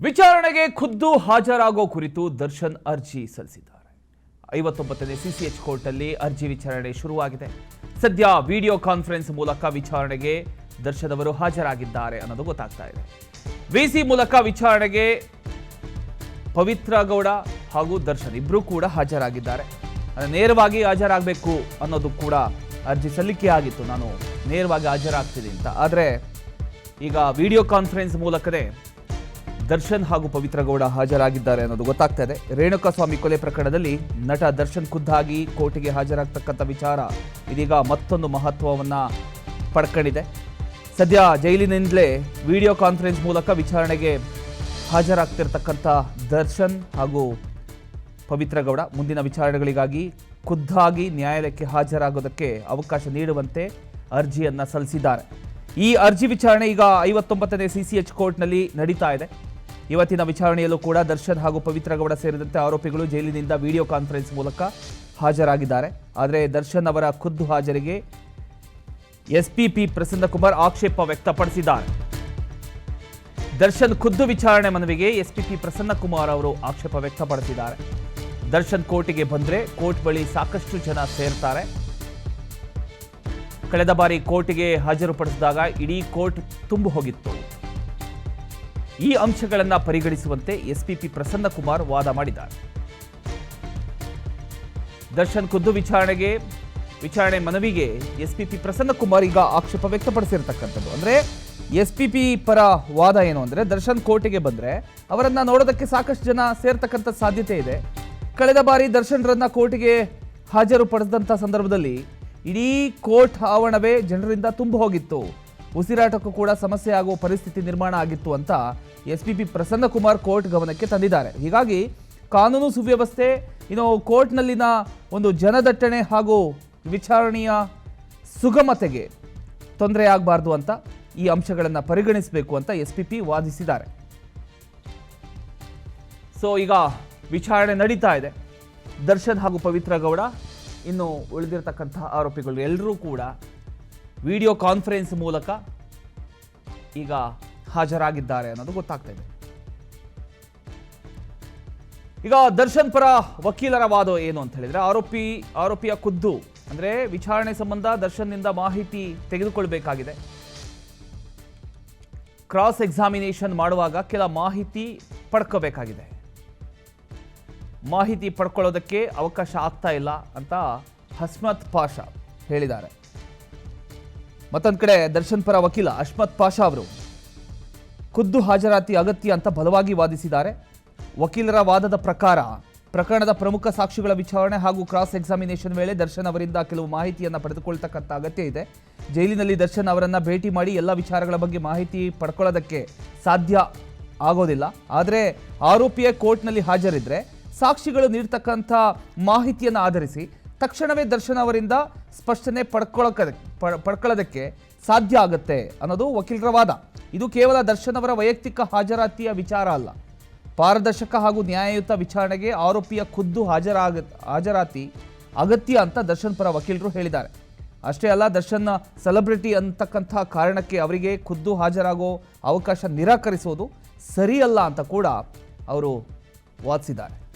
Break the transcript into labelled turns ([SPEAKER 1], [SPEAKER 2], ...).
[SPEAKER 1] ವಿಚಾರಣೆಗೆ ಖುದ್ದು ಹಾಜರಾಗೋ ಕುರಿತು ದರ್ಶನ್ ಅರ್ಜಿ ಸಲ್ಲಿಸಿದ್ದಾರೆ. 59ನೇ ಸಿಸಿಎಚ್ ಕೋರ್ಟ್ನಲ್ಲಿ ಅರ್ಜಿ ವಿಚಾರಣೆ ಶುರುವಾಗಿದೆ. ಸದ್ಯ ವಿಡಿಯೋ ಕಾನ್ಫರೆನ್ಸ್ ಮೂಲಕ ವಿಚಾರಣೆಗೆ ದರ್ಶನ್ ಅವರು ಹಾಜರಾಗಿದ್ದಾರೆ ಅನ್ನೋದು ಗೊತ್ತಾಗ್ತಾ ಇದೆ. ವಿಸಿ ಮೂಲಕ ವಿಚಾರಣೆಗೆ ಪವಿತ್ರ ಗೌಡ ಹಾಗೂ ದರ್ಶನ್ ಇಬ್ಬರೂ ಕೂಡ ಹಾಜರಾಗಿದ್ದಾರೆ. ನೇರವಾಗಿ ಹಾಜರಾಗಬೇಕು ಅನ್ನೋದು ಕೂಡ ಅರ್ಜಿ ಸಲ್ಲಿಕೆ ಆಗಿತ್ತು, ನಾನು ನೇರವಾಗಿ ಹಾಜರಾಗ್ತೀನಿ ಅಂತ. ಆದರೆ ಈಗ ವಿಡಿಯೋ ಕಾನ್ಫರೆನ್ಸ್ ಮೂಲಕವೇ ದರ್ಶನ್ ಹಾಗೂ ಪವಿತ್ರ ಗೌಡ ಹಾಜರಾಗಿದ್ದಾರೆ ಅನ್ನೋದು ಗೊತ್ತಾಗ್ತಾ ಇದೆ. ರೇಣುಕಾಸ್ವಾಮಿ ಕೊಲೆ ಪ್ರಕರಣದಲ್ಲಿ ನಟ ದರ್ಶನ್ ಖುದ್ದಾಗಿ ಕೋರ್ಟಿಗೆ ಹಾಜರಾಗತಕ್ಕಂಥ ವಿಚಾರ ಇದೀಗ ಮತ್ತೊಂದು ಮಹತ್ವವನ್ನು ಪಡ್ಕೊಂಡಿದೆ. ಸದ್ಯ ಜೈಲಿನಿಂದಲೇ ವಿಡಿಯೋ ಕಾನ್ಫರೆನ್ಸ್ ಮೂಲಕ ವಿಚಾರಣೆಗೆ ಹಾಜರಾಗ್ತಿರ್ತಕ್ಕಂಥ ದರ್ಶನ್ ಹಾಗೂ ಪವಿತ್ರ ಗೌಡ ಮುಂದಿನ ವಿಚಾರಣೆಗಳಿಗಾಗಿ ಖುದ್ದಾಗಿ ನ್ಯಾಯಾಲಯಕ್ಕೆ ಹಾಜರಾಗೋದಕ್ಕೆ ಅವಕಾಶ ನೀಡುವಂತೆ ಅರ್ಜಿಯನ್ನು ಸಲ್ಲಿಸಿದ್ದಾರೆ. ಈ ಅರ್ಜಿ ವಿಚಾರಣೆ ಈಗ 59ನೇ ಸಿಸಿಎಚ್ ಕೋರ್ಟ್ನಲ್ಲಿ ನಡೀತಾ ಇದೆ. ಇವತ್ತಿನ ವಿಚಾರಣೆಯಲ್ಲೂ ಕೂಡ ದರ್ಶನ್ ಹಾಗೂ ಪವಿತ್ರ ಗೌಡ ಸೇರಿದಂತೆ ಆರೋಪಿಗಳು ಜೈಲಿನಿಂದ ವಿಡಿಯೋ ಕಾನ್ಫರೆನ್ಸ್ ಮೂಲಕ ಹಾಜರಾಗಿದ್ದಾರೆ. ಆದರೆ ದರ್ಶನ್ ಅವರ ಖುದ್ದು ಹಾಜರಿಗೆ ಎಸ್ಪಿಪಿ ಪ್ರಸನ್ನಕುಮಾರ್ ಆಕ್ಷೇಪ ವ್ಯಕ್ತಪಡಿಸಿದ್ದಾರೆ. ದರ್ಶನ್ ಖುದ್ದು ವಿಚಾರಣೆ ಮನವಿಗೆ ಎಸ್ಪಿಪಿ ಪ್ರಸನ್ನಕುಮಾರ್ ಅವರು ಆಕ್ಷೇಪ ವ್ಯಕ್ತಪಡಿಸಿದ್ದಾರೆ. ದರ್ಶನ್ ಕೋರ್ಟಿಗೆ ಬಂದರೆ ಕೋರ್ಟ್ ಬಳಿ ಸಾಕಷ್ಟು ಜನ ಸೇರ್ತಾರೆ. ಕಳೆದ ಬಾರಿ ಕೋರ್ಟಿಗೆ ಹಾಜರುಪಡಿಸಿದಾಗ ಇಡೀ ಕೋರ್ಟ್ ತುಂಬಿ ಹೋಗಿತ್ತು. ಈ ಅಂಶಗಳನ್ನು ಪರಿಗಣಿಸುವಂತೆ ಎಸ್ಪಿಪಿ ಪ್ರಸನ್ನಕುಮಾರ್ ವಾದ ಮಾಡಿದ್ದಾರೆ. ದರ್ಶನ್ ಖುದ್ದು ವಿಚಾರಣೆ ಮನವಿಗೆ ಎಸ್ಪಿಪಿ ಪ್ರಸನ್ನಕುಮಾರ್ ಈಗ ಆಕ್ಷೇಪ ವ್ಯಕ್ತಪಡಿಸಿರ್ತಕ್ಕಂಥದ್ದು. ಅಂದ್ರೆ ಎಸ್ಪಿಪಿ ಪರ ವಾದ ಏನು ಅಂದ್ರೆ, ದರ್ಶನ್ ಕೋರ್ಟಿಗೆ ಬಂದ್ರೆ ಅವರನ್ನ ನೋಡೋದಕ್ಕೆ ಸಾಕಷ್ಟು ಜನ ಸೇರ್ತಕ್ಕಂಥ ಸಾಧ್ಯತೆ ಇದೆ. ಕಳೆದ ಬಾರಿ ದರ್ಶನ್ರನ್ನ ಕೋರ್ಟಿಗೆ ಹಾಜರುಪಡಿಸಿದಂಥ ಸಂದರ್ಭದಲ್ಲಿ ಇಡೀ ಕೋರ್ಟ್ ಆವರಣವೇ ಜನರಿಂದ ತುಂಬ ಹೋಗಿತ್ತು, ಉಸಿರಾಟಕ್ಕೂ ಕೂಡ ಸಮಸ್ಯೆ ಆಗುವ ಪರಿಸ್ಥಿತಿ ನಿರ್ಮಾಣ ಆಗಿತ್ತು ಅಂತ ಎಸ್ಪಿಪಿ ಪ್ರಸನ್ನಕುಮಾರ್ ಕೋರ್ಟ್ ಗಮನಕ್ಕೆ ತಂದಿದ್ದಾರೆ. ಹೀಗಾಗಿ ಕಾನೂನು ಸುವ್ಯವಸ್ಥೆ, ಕೋರ್ಟ್ನಲ್ಲಿನ ಒಂದು ಜನದಟ್ಟಣೆ ಹಾಗೂ ವಿಚಾರಣೆಯ ಸುಗಮತೆಗೆ ತೊಂದರೆ ಆಗಬಾರ್ದು ಅಂತ ಈ ಅಂಶಗಳನ್ನು ಪರಿಗಣಿಸಬೇಕು ಅಂತ ಎಸ್ಪಿಪಿ ವಾದಿಸಿದ್ದಾರೆ. ಸೊ ಈಗ ವಿಚಾರಣೆ ನಡೀತಾ ಇದೆ. ದರ್ಶನ್ ಹಾಗೂ ಪವಿತ್ರ ಗೌಡ ಇನ್ನು ಉಳಿದಿರತಕ್ಕಂತಹ ಆರೋಪಿಗಳು ಎಲ್ಲರೂ ಕೂಡ ವಿಡಿಯೋ ಕಾನ್ಫರೆನ್ಸ್ ಮೂಲಕ ಈಗ ಹಾಜರಾಗಿದ್ದಾರೆ ಅನ್ನೋದು ಗೊತ್ತಾಗ್ತಾ ಇದೆ. ಈಗ ದರ್ಶನ್ ಪರ ವಕೀಲರ ವಾದ ಏನು ಅಂತ ಹೇಳಿದ್ರೆ, ಆರೋಪಿಯ ಖುದ್ದು ಅಂದ್ರೆ ವಿಚಾರಣೆ ಸಂಬಂಧ ದರ್ಶನ್ನಿಂದ ಮಾಹಿತಿ ತೆಗೆದುಕೊಳ್ಬೇಕಾಗಿದೆ. ಕ್ರಾಸ್ ಎಕ್ಸಾಮಿನೇಷನ್ ಮಾಡುವಾಗ ಕೆಲ ಮಾಹಿತಿ ಪಡ್ಕೋಬೇಕಾಗಿದೆ. ಮಾಹಿತಿ ಪಡ್ಕೊಳ್ಳೋದಕ್ಕೆ ಅವಕಾಶ ಆಗ್ತಾ ಇಲ್ಲ ಅಂತ ಹಸ್ಮತ್ ಪಾಷಾ ಹೇಳಿದ್ದಾರೆ. ಮತ್ತೊಂದು ಕಡೆ ದರ್ಶನ್ ಪರ ವಕೀಲ ಹಸ್ಮತ್ ಪಾಷಾ ಅವರು ಖುದ್ದು ಹಾಜರಾತಿ ಅಗತ್ಯ ಅಂತ ಬಲವಾಗಿ ವಾದಿಸಿದ್ದಾರೆ. ವಕೀಲರ ವಾದದ ಪ್ರಕಾರ ಪ್ರಕರಣದ ಪ್ರಮುಖ ಸಾಕ್ಷಿಗಳ ವಿಚಾರಣೆ ಹಾಗೂ ಕ್ರಾಸ್ ಎಕ್ಸಾಮಿನೇಷನ್ ವೇಳೆ ದರ್ಶನ್ ಅವರಿಂದ ಕೆಲವು ಮಾಹಿತಿಯನ್ನು ಪಡೆದುಕೊಳ್ತಕ್ಕಂಥ ಅಗತ್ಯ ಇದೆ. ಜೈಲಿನಲ್ಲಿ ದರ್ಶನ್ ಅವರನ್ನು ಭೇಟಿ ಮಾಡಿ ಎಲ್ಲ ವಿಚಾರಗಳ ಬಗ್ಗೆ ಮಾಹಿತಿ ಪಡ್ಕೊಳ್ಳೋದಕ್ಕೆ ಸಾಧ್ಯ ಆಗೋದಿಲ್ಲ. ಆದರೆ ಆರೋಪಿಯ ಕೋರ್ಟ್ನಲ್ಲಿ ಹಾಜರಿದ್ರೆ ಸಾಕ್ಷಿಗಳು ನೀಡ್ತಕ್ಕಂಥ ಮಾಹಿತಿಯನ್ನು ಆಧರಿಸಿ ತಕ್ಷಣವೇ ದರ್ಶನ್ ಅವರಿಂದ ಸ್ಪಷ್ಟನೆ ಪಡ್ಕೊಳ್ಳೋದಕ್ಕೆ ಸಾಧ್ಯ ಆಗುತ್ತೆ ಅನ್ನೋದು ವಕೀಲರ ವಾದ. ಇದು ಕೇವಲ ದರ್ಶನ್ ಅವರ ವೈಯಕ್ತಿಕ ಹಾಜರಾತಿಯ ವಿಚಾರ ಅಲ್ಲ, ಪಾರದರ್ಶಕ ಹಾಗೂ ನ್ಯಾಯಯುತ ವಿಚಾರಣೆಗೆ ಆರೋಪಿಯ ಖುದ್ದು ಹಾಜರಾತಿ ಅಗತ್ಯ ಅಂತ ದರ್ಶನ್ ಪರ ವಕೀಲರು ಹೇಳಿದ್ದಾರೆ. ಅಷ್ಟೇ ಅಲ್ಲ, ದರ್ಶನ್ ಸೆಲೆಬ್ರಿಟಿ ಅಂತಕ್ಕಂಥ ಕಾರಣಕ್ಕೆ ಅವರಿಗೆ ಖುದ್ದು ಹಾಜರಾಗೋ ಅವಕಾಶ ನಿರಾಕರಿಸೋದು ಸರಿಯಲ್ಲ ಅಂತ ಕೂಡ ಅವರು ವಾದಿಸಿದ್ದಾರೆ.